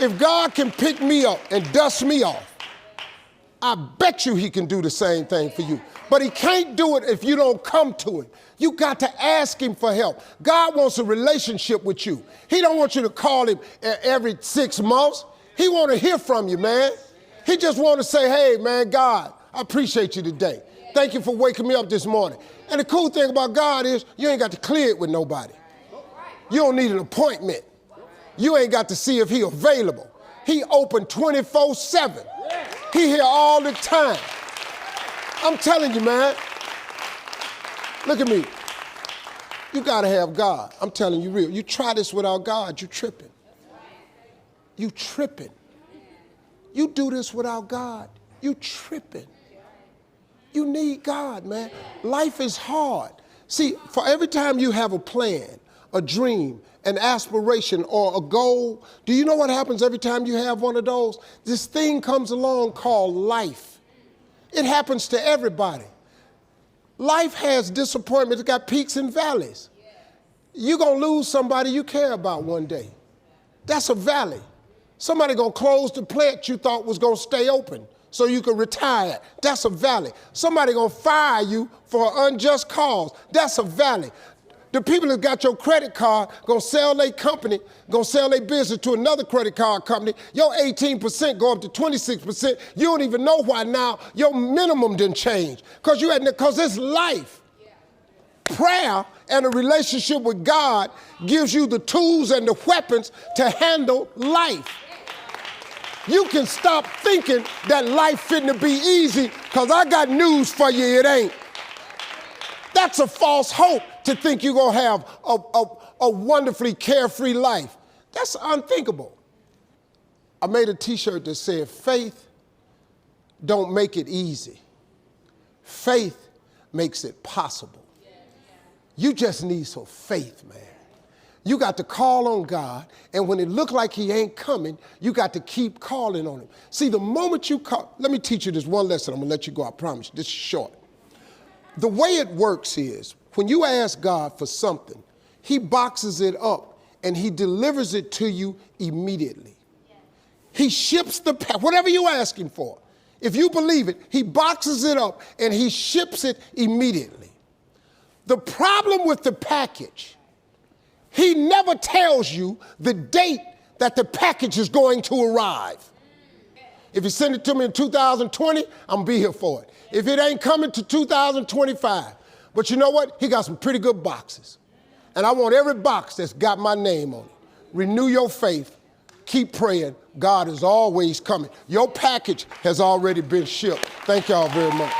If God can pick me up and dust me off, I bet you he can do the same thing for you. But he can't do it if you don't come to him. You got to ask him for help. God wants a relationship with you. He don't want you to call him every 6 months. He want to hear from you, man. He just want to say, hey, man, God, I appreciate you today. Thank you for waking me up this morning. And the cool thing about God is you ain't got to clear it with nobody. You don't need an appointment. You ain't got to see if he available. He open 24/7. He here all the time. I'm telling you, man. Look at me. You got to have God. I'm telling you real. You try this without God, you tripping. You tripping. You do this without God, you tripping. You need God, man. Life is hard. See, for every time you have a plan, a dream, an aspiration, or a goal, do you know what happens every time you have one of those? This thing comes along called life. It happens to everybody. Life has disappointments. It's got peaks and valleys. You're going to lose somebody you care about one day. That's a valley. Somebody going to close the plant you thought was going to stay open so you could retire. That's a valley. Somebody going to fire you for an unjust cause. That's a valley. The people that got your credit card going to sell their company, going to sell their business to another credit card company. Your 18% go up to 26%. You don't even know why now your minimum didn't change because it's life. Prayer and a relationship with God gives you the tools and the weapons to handle life. You can stop thinking that life fitting be easy because I got news for you, it ain't. That's a false hope to think you're going to have a wonderfully carefree life. That's unthinkable. I made a t-shirt that said, faith don't make it easy. Faith makes it possible. You just need some faith, man. You got to call on God, and when it look like he ain't coming, you got to keep calling on him. See, the moment you call, let me teach you this one lesson. I'm going to let you go, I promise you. This is short. The way it works is, when you ask God for something, he boxes it up, and he delivers it to you immediately. He ships the whatever you're asking for. If you believe it, he boxes it up, and he ships it immediately. The problem with the package, he never tells you the date that the package is going to arrive. If you send it to me in 2020, I'm going to be here for it. If it ain't coming to 2025. But you know what? He got some pretty good boxes. And I want every box that's got my name on it. Renew your faith. Keep praying. God is always coming. Your package has already been shipped. Thank y'all very much.